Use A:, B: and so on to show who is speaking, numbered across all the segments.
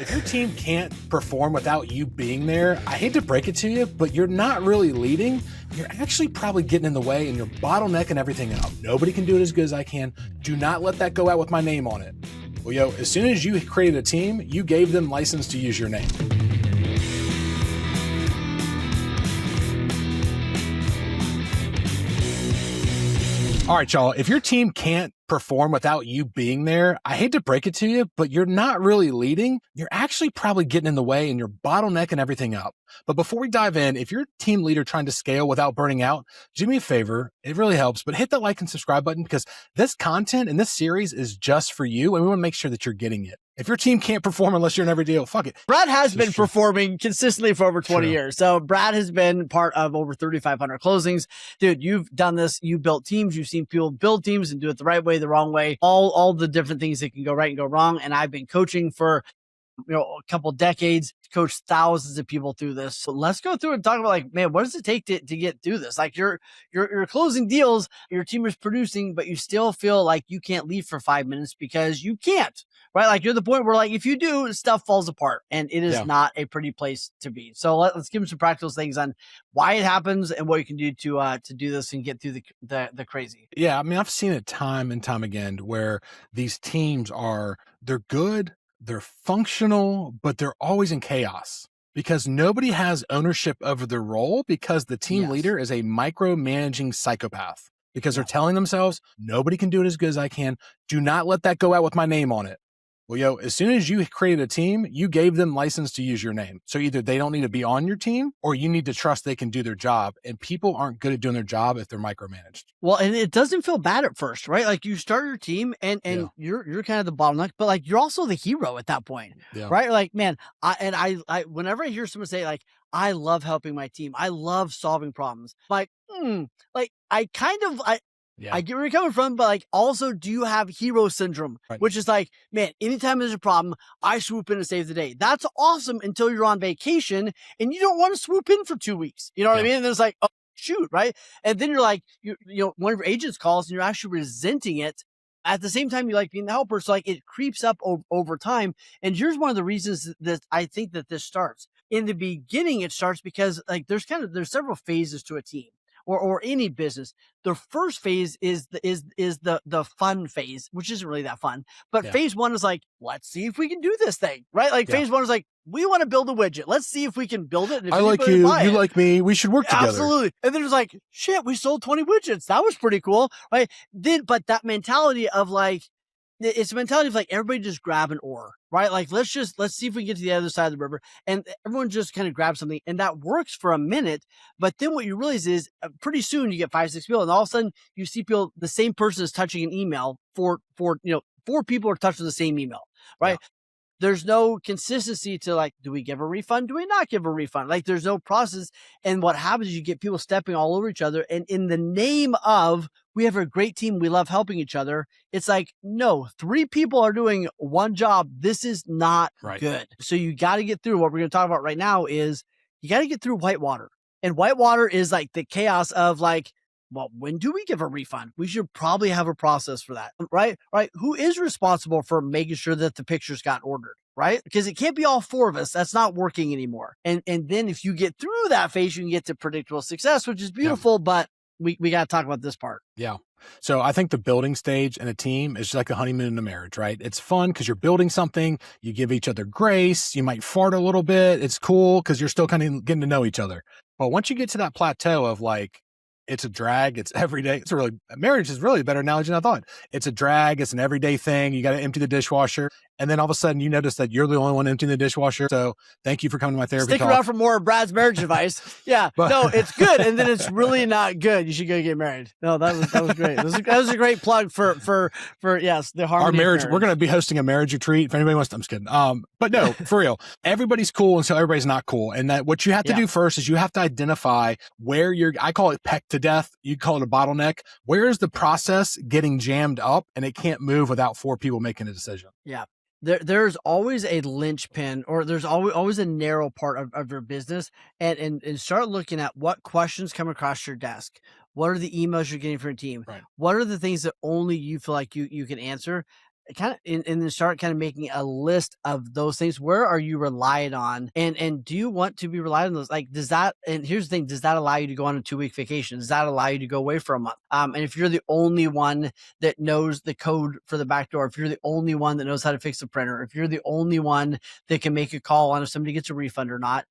A: If your team can't perform without you being there, I hate to break it to you, but you're not really leading. You're actually probably getting in the way and you're bottlenecking everything up. Nobody can do it as good as I can. Do not let that go out with my name on it. Well, yo, as soon as you created a team, you gave them license to use your name. All right, y'all, if your team can't perform without you being there, I hate to break it to you, but you're not really leading. You're actually probably getting in the way and you're bottlenecking everything up. But before we dive in, if you're a team leader trying to scale without burning out, do me a favor. It really helps, but hit that like and subscribe button because this content and this series is just for you. And we want to make sure that you're getting it. If your team can't perform unless you're in every deal, fuck it.
B: Brad has been performing consistently for over 20 years. So Brad has been part of over 3,500 closings. Couldn't you've done this. You built teams. You've seen people build teams and do it the right way, the wrong way, all the different things that can go right and go wrong. And I've been coaching for a couple decades, coached thousands of people through this. So let's go through and talk about like, man, what does it take to get through this? Like you're closing deals, your team is producing, but you still feel like you can't leave for 5 minutes because you can't, right? Like you're the point where like, if you do, stuff falls apart and it is not a pretty place to be. So let's give them some practical things on why it happens and what you can do to do this and get through the crazy.
A: Yeah. I mean, I've seen it time and time again where these teams they're good, they're functional, but they're always in chaos because nobody has ownership over their role because the team leader is a micromanaging psychopath because they're telling themselves, nobody can do it as good as I can. Do not let that go out with my name on it. Well, yo, as soon as you created a team, you gave them license to use your name. So either they don't need to be on your team or you need to trust they can do their job. And people aren't good at doing their job if they're micromanaged.
B: Well, and it doesn't feel bad at first, right? Like you start your team and you're kind of the bottleneck, but like you're also the hero at that point, right? Like, man, I whenever I hear someone say like, I love helping my team, I love solving problems. Like, I get where you're coming from, but like also do you have hero syndrome, which is like, man, anytime there's a problem, I swoop in and save the day. That's awesome until you're on vacation and you don't want to swoop in for 2 weeks. You know what I mean? And then it's like, oh, shoot, right? And then you're like, one of your agents calls and you're actually resenting it. At the same time, you like being the helper. So like it creeps up over time. And here's one of the reasons that I think that this starts. In the beginning, it starts because like there's several phases to a team. Or any business. The first phase is the fun phase, which isn't really that fun. But phase one is like, let's see if we can do this thing, right? Like phase one is like, we want to build a widget. Let's see if we can build it. And
A: I like you, you like me. We should work together.
B: Absolutely. And then it's like, shit, we sold 20 widgets. That was pretty cool, right? But that mentality of like, it's a mentality of like everybody just grab an oar, right? Like let's see if we can get to the other side of the river, and everyone just kind of grabs something, and that works for a minute. But then what you realize is pretty soon you get 5-6 people, and all of a sudden you see people, the same person is touching an email for 4 people are touching the same email, right? Yeah. There's no consistency to like, do we give a refund? Do we not give a refund? Like there's no process. And what happens is you get people stepping all over each other. And in the name of, we have a great team, we love helping each other. It's like, no, 3 people are doing one job. This is not good. So you got to get through what we're going to talk about right now is you got to get through whitewater. And whitewater is like the chaos of like, well, when do we give a refund? We should probably have a process for that, right? Right? Who is responsible for making sure that the pictures got ordered, right? Because it can't be all 4 of us. That's not working anymore. And then if you get through that phase, you can get to predictable success, which is beautiful, but we got to talk about this part.
A: Yeah. So I think the building stage in a team is just like the honeymoon in a marriage, right? It's fun because you're building something. You give each other grace. You might fart a little bit. It's cool because you're still kind of getting to know each other. But once you get to that plateau of like, it's a drag. It's every day. Marriage is really a better analogy than I thought. It's a drag. It's an everyday thing. You got to empty the dishwasher. And then all of a sudden you notice that you're the only one emptying the dishwasher. So thank you for coming to my therapy
B: talk. Stick around for more of Brad's marriage advice. Yeah. No, it's good. And then it's really not good. You should go get married. No, that was great. That was a great plug for yes, the harmony.
A: Our marriage. We're going to be hosting a marriage retreat. If anybody wants to, I'm just kidding. But no, for real, everybody's cool until everybody's not cool. And that what you have to do first is you have to identify where I call it pecked to death. You call it a bottleneck. Where is the process getting jammed up and it can't move without 4 people making a decision?
B: Yeah. There's always a linchpin, or there's always a narrow part of your business, and start looking at what questions come across your desk. What are the emails you're getting from your team? Right. What are the things that only you feel like you can answer? kind of and then start kind of making a list of those things. Where are you relied on, and do you want to be relied on those? Like, does that, and here's the thing, does that allow you to go on a 2-week vacation? Does that allow you to go away for a month? And if you're the only one that knows the code for the back door, if you're the only one that knows how to fix the printer, if you're the only one that can make a call on if somebody gets a refund or not,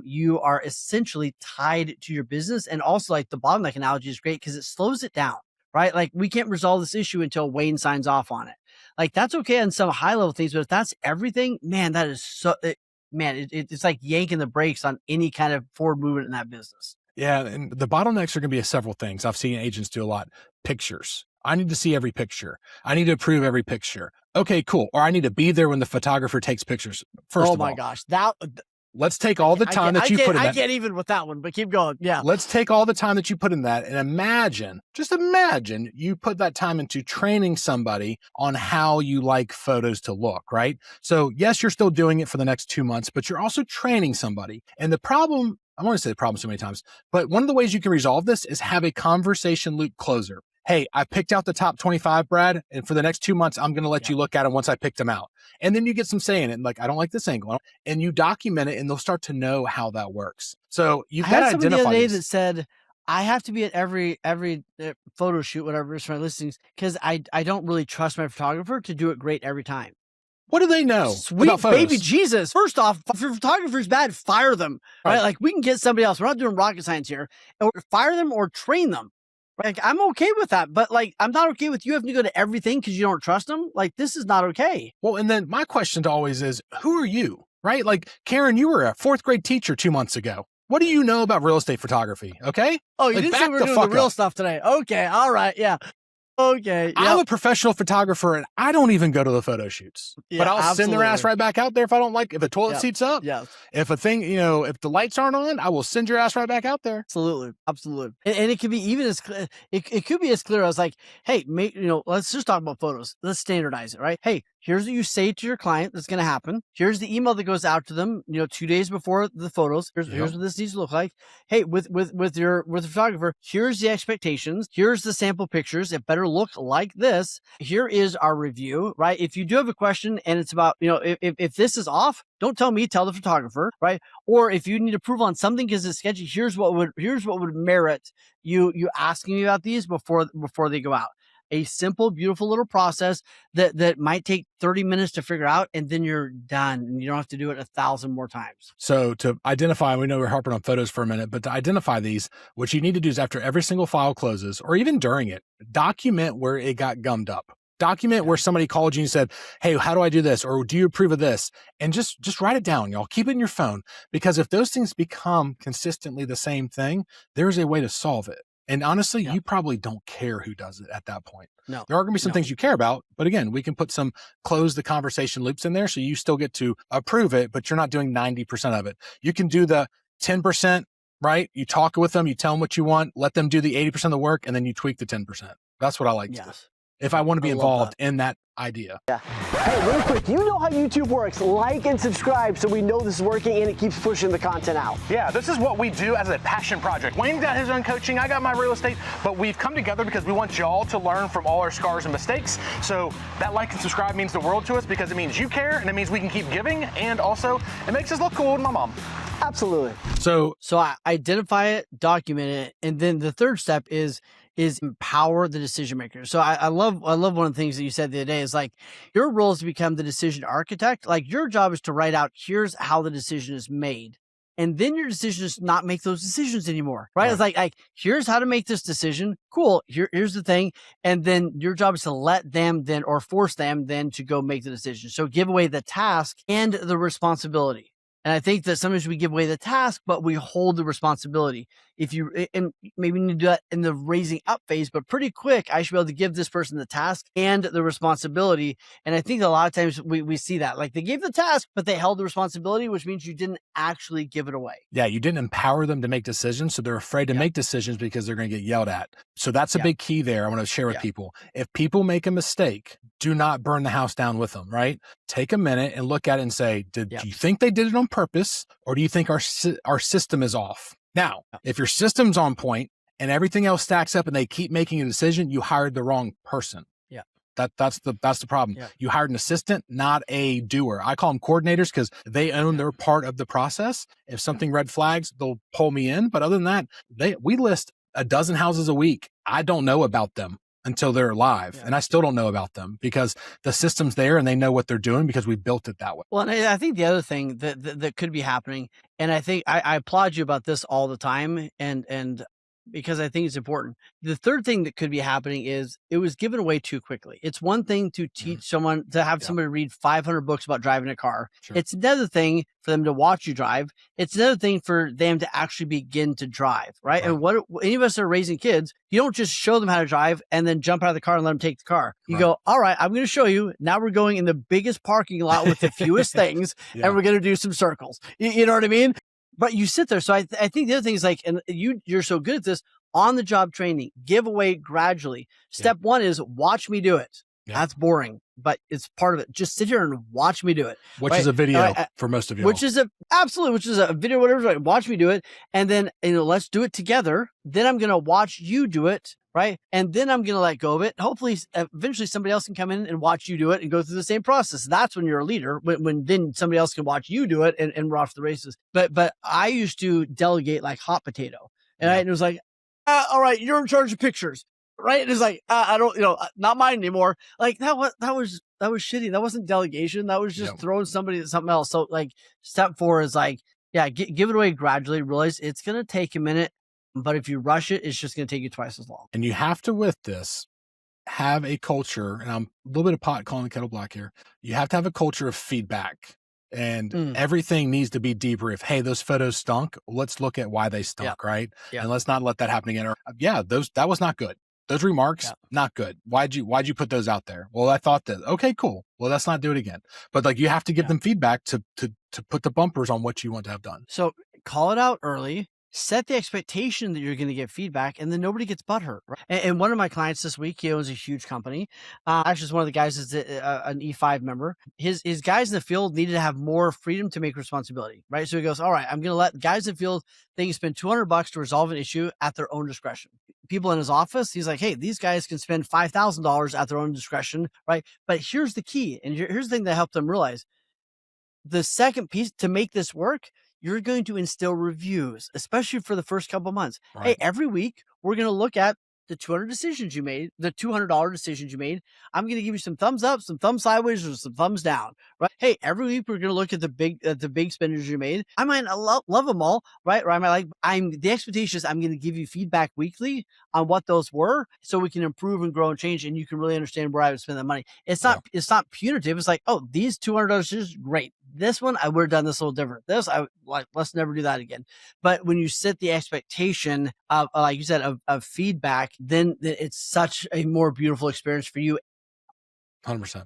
B: you are essentially tied to your business. And also, like, the bottleneck analogy is great because it slows it down, right? Like, we can't resolve this issue until Wayne signs off on it. Like, that's okay on some high level things, but if that's everything, man, that is so, it's like yanking the brakes on any kind of forward movement in that business.
A: Yeah, and the bottlenecks are going to be several things. I've seen agents do a lot. Pictures. I need to see every picture. I need to approve every picture. Okay, cool. Or I need to be there when the photographer takes pictures. First of all,
B: Oh my gosh,
A: let's take all the time that you put in that.
B: I can't even with that one, but keep going. Yeah.
A: Let's take all the time that you put in that and imagine, just imagine you put that time into training somebody on how you like photos to look, right? So yes, you're still doing it for the next 2 months, but you're also training somebody. And the problem, I want to say the problem so many times, but one of the ways you can resolve this is have a conversation loop closer. Hey, I picked out the top 25, Brad, and for the next 2 months, I'm going to let you look at them once I picked them out. And then you get some say in it, like, I don't like this angle, and you document it, and they'll start to know how that works. So you've got to identify. I had
B: somebody the other day that said, I have to be at every photo shoot, whatever it is for my listings, because I don't really trust my photographer to do it great every time.
A: What do they know?
B: Sweet baby Jesus. First off, if your photographer's bad, fire them, right? Like, we can get somebody else. We're not doing rocket science here. Or fire them or train them. Like, I'm okay with that, but like, I'm not okay with you having to go to everything because you don't trust them. Like, this is not okay.
A: Well, and then my question to always is, who are you, right? Like, Karen, you were a 4th grade teacher 2 months ago. What do you know about real estate photography? Okay.
B: Oh, you didn't say we were doing the real stuff today. Okay. All right. Yeah. Okay. Yep.
A: I'm a professional photographer and I don't even go to the photo shoots, but I'll send their ass right back out there if I don't like, if the toilet seat's up, if a thing, if the lights aren't on, I will send your ass right back out there.
B: Absolutely. Absolutely. And it could be even as, it could be as clear as like, hey, let's just talk about photos. Let's standardize it, right? Hey, here's what you say to your client that's going to happen. Here's the email that goes out to them, 2 days before the photos. Here's what this needs to look like. Hey, with the photographer, here's the expectations. Here's the sample pictures. It better look like this. Here is our review, right? If you do have a question and it's about, if this is off, don't tell me, tell the photographer, right? Or if you need approval on something because it's sketchy, here's what would merit you asking me about these before they go out. A simple, beautiful little process that might take 30 minutes to figure out, and then you're done and you don't have to do it 1,000 more times.
A: So to identify, we know we're harping on photos for a minute, but to identify these, what you need to do is after every single file closes, or even during it, document where it got gummed up. Document where somebody called you and said, hey, how do I do this? Or do you approve of this? And just write it down, y'all. Keep it in your phone, because if those things become consistently the same thing, there's a way to solve it. And honestly, you probably don't care who does it at that point.
B: No,
A: there are going to be some things you care about, but again, we can put some close the conversation loops in there. So you still get to approve it, but you're not doing 90% of it. You can do the 10%, right? You talk with them, you tell them what you want, let them do the 80% of the work, and then you tweak the 10%. That's what I like to do if I want to be involved in that idea.
B: Yeah. Hey, really quick, you know how YouTube works. Like and subscribe so we know this is working and it keeps pushing the content out.
A: Yeah, this is what we do as a passion project. Wayne got his own coaching, I got my real estate, but we've come together because we want y'all to learn from all our scars and mistakes. So that like and subscribe means the world to us, because it means you care and it means we can keep giving, and also it makes us look cool with my mom.
B: Absolutely. So I identify it, document it, and then the third step is empower the decision maker. So I love one of the things that you said the other day is like, your role is to become the decision architect. Like, your job is to write out, here's how the decision is made. And then your decision is not make those decisions anymore, right? It's like, here's how to make this decision. Cool. Here's the thing. And then your job is to let them then, or force them then to go make the decision. So give away the task and the responsibility. And I think that sometimes we give away the task, but we hold the responsibility. And maybe we need to do that in the raising up phase, but pretty quick, I should be able to give this person the task and the responsibility. And I think a lot of times we see that, like, they gave the task, but they held the responsibility, which means you didn't actually give it away.
A: Yeah, you didn't empower them to make decisions. So they're afraid to make decisions because they're going to get yelled at. So that's a big key there I want to share with people. If people make a mistake, do not burn the house down with them, right? Take a minute and look at it and say, do you think they did it on purpose, or do you think our system is off? Now, if your system's on point and everything else stacks up and they keep making a decision, you hired the wrong person.
B: Yeah.
A: That's the problem.
B: Yeah.
A: You hired an assistant, not a doer. I call them coordinators because they own their part of the process. If something red flags, they'll pull me in. But other than that, we list a dozen houses a week. I don't know about them until they're live.
B: Yeah.
A: And I still don't know about them because the system's there and they know what they're doing because we built it that way.
B: Well, and I think the other thing that could be happening, and I think I applaud you about this all the time, and because I think it's important. The third thing that could be happening is it was given away too quickly. It's one thing to teach someone, to have somebody read 500 books about driving a car.
A: Sure.
B: It's another thing for them to watch you drive. It's another thing for them to actually begin to drive, right? And what any of us that are raising kids, you don't just show them how to drive and then jump out of the car and let them take the car. You go, all right, I'm going to show you. Now we're going in the biggest parking lot with the fewest things, and we're going to do some circles. You know what I mean? But you sit there. So I think the other thing is like, and you're so good at this, on the job training, give away gradually. Step one is watch me do it. That's boring, but it's part of it. Just sit here and watch me do it.
A: Which is a video for most of you.
B: Which is a video, whatever. Right? Watch me do it. And then, let's do it together. Then I'm going to watch you do it. Right. And then I'm going to let go of it. Hopefully, eventually somebody else can come in and watch you do it and go through the same process. That's when you're a leader, when then somebody else can watch you do it and we're off the races. But I used to delegate like hot potato. And it was like, all right, you're in charge of pictures. Right. And it's like, I don't, not mine anymore. Like that was shitty. That wasn't delegation. That was just throwing somebody at something else. So like step 4 is like, give it away gradually. Realize it's going to take a minute. But if you rush it, it's just going to take you twice as long.
A: And you have to, with this, have a culture, and I'm a little bit of pot calling the kettle black here. You have to have a culture of feedback, and everything needs to be debriefed. Hey, those photos stunk. Let's look at why they stunk, right? And let's not let that happen again. Or that was not good. Those remarks, not good. Why'd you put those out there? Well, I thought that. Okay, cool. Well, let's not do it again. But like you have to give them feedback to put the bumpers on what you want to have done.
B: So call it out early. Set the expectation that you're going to get feedback, and then nobody gets butthurt. Right? And one of my clients this week, he owns a huge company. Actually, it's one of the guys is an E5 member. His guys in the field needed to have more freedom to make responsibility. Right. So he goes, all right, I'm going to let guys in the field, they can spend $200 to resolve an issue at their own discretion. People in his office, he's like, hey, these guys can spend $5,000 at their own discretion. Right. But here's the key. And here's the thing that helped them realize. The second piece to make this work, you're going to instill reviews, especially for the first couple of months. Right. Hey, every week we're going to look at the $200 decisions you made, the $200 decisions you made. I'm going to give you some thumbs up, some thumbs sideways, or some thumbs down. Right? Hey, every week we're going to look at the big expenditures you made. I might not love them all, right? Or I might the expectation is I'm going to give you feedback weekly on what those were, so we can improve and grow and change, and you can really understand where I would spend that money. It's not punitive. It's like, oh, these $200 decisions, great. This one, I would have done this a little different. This, let's never do that again. But when you set the expectation of, like you said, of feedback, then it's such a more beautiful experience for you.
A: 100%.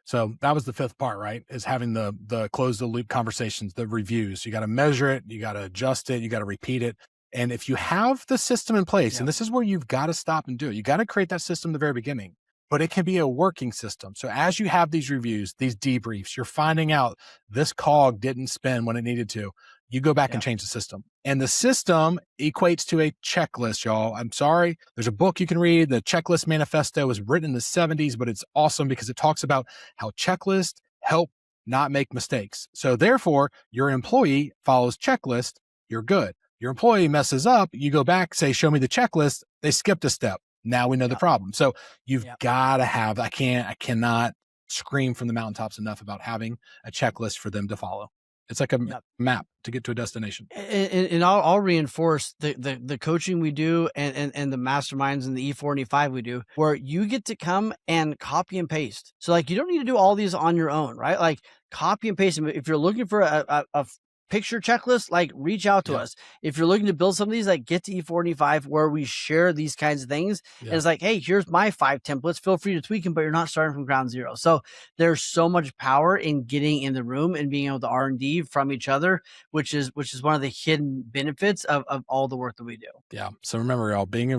A: So that was the 5th part, right? Is having the close the loop conversations, the reviews. You got to measure it. You got to adjust it. You got to repeat it. And if you have the system in place, and this is where you've got to stop and do it, you got to create that system at the very beginning. But it can be a working system. So as you have these reviews, these debriefs, you're finding out this cog didn't spin when it needed to. You go back and change the system. And the system equates to a checklist, y'all. I'm sorry. There's a book you can read. The Checklist Manifesto was written in the 70s, but it's awesome because it talks about how checklists help not make mistakes. So therefore, your employee follows checklist, you're good. Your employee messes up, you go back, say, show me the checklist. They skipped a step. Now we know the problem. So you've got to have, I cannot scream from the mountaintops enough about having a checklist for them to follow. It's like a map to get to a destination.
B: And I'll reinforce the coaching we do and the masterminds and the E4 and E5 we do, where you get to come and copy and paste. So like, you don't need to do all these on your own, right? Like copy and paste. If you're looking for a picture checklist, like reach out to us. If you're looking to build some of these, like get to E4 and E5 where we share these kinds of things. And it's like, hey, here's my 5 templates. Feel free to tweak them, but you're not starting from ground zero. So there's so much power in getting in the room and being able to R&D from each other, which is one of the hidden benefits of all the work that we do.
A: Yeah. So remember, y'all, being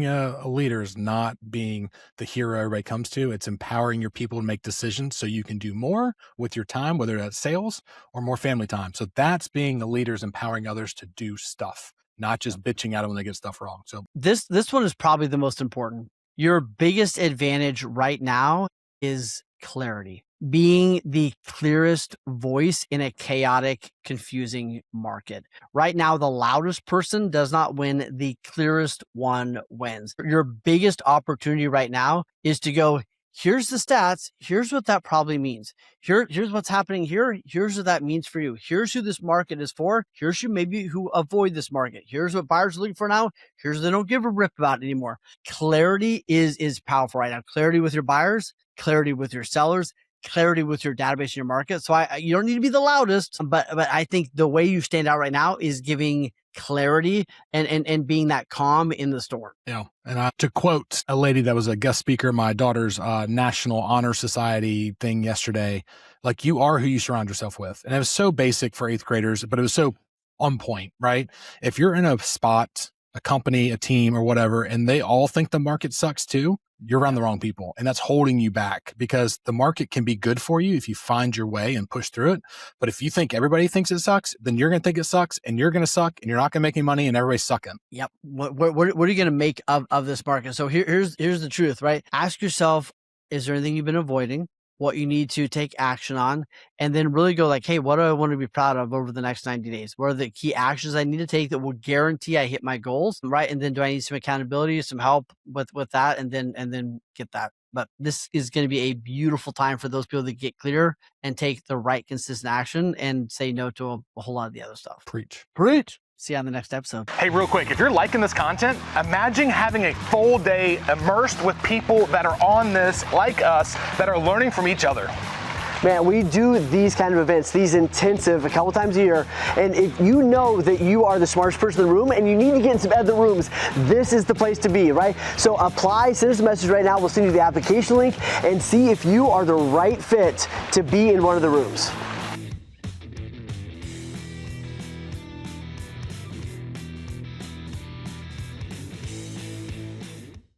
A: a leader is not being the hero everybody comes to. It's empowering your people to make decisions so you can do more with your time, whether that's sales or more family time. So that's being a leader, is empowering others to do stuff, not just bitching at them when they get stuff wrong. So
B: this one is probably the most important. Your biggest advantage right now is clarity. Being the clearest voice in a chaotic, confusing market. Right now, the loudest person does not win. The clearest one wins. Your biggest opportunity right now is to go, here's the stats. Here's what that probably means. Here's what's happening here. Here's what that means for you. Here's who this market is for. Here's who avoid this market. Here's what buyers are looking for now. Here's what they don't give a rip about it anymore. Clarity is powerful right now. Clarity with your buyers, clarity with your sellers, clarity with your database in your market. So you don't need to be the loudest, but I think the way you stand out right now is giving clarity and being that calm in the storm.
A: Yeah. And to quote a lady that was a guest speaker at my daughter's National Honor Society thing yesterday, like, you are who you surround yourself with. And it was so basic for 8th graders, but it was so on point, right? If you're in a spot, a company, a team, or whatever, and they all think the market sucks too, you're around the wrong people. And that's holding you back, because the market can be good for you if you find your way and push through it. But if you think everybody thinks it sucks, then you're going to think it sucks, and you're going to suck, and you're not going to make any money, and everybody's sucking.
B: Yep. What are you going to make of this market? So here's the truth, right? Ask yourself, is there anything you've been avoiding? What you need to take action on, and then really go like, hey, what do I want to be proud of over the next 90 days? What are the key actions I need to take that will guarantee I hit my goals, right? And then do I need some accountability, some help with that, and then get that. But this is going to be a beautiful time for those people that get clear and take the right consistent action and say no to a whole lot of the other stuff.
A: Preach.
B: See you on the next episode.
C: Hey, real quick, if you're liking this content, imagine having a full day immersed with people that are on this, like us, that are learning from each other.
D: Man, we do these kind of events, these intensive, a couple times a year. And if you know that you are the smartest person in the room and you need to get in some other rooms, this is the place to be, right? So apply, send us a message right now. We'll send you the application link and see if you are the right fit to be in one of the rooms.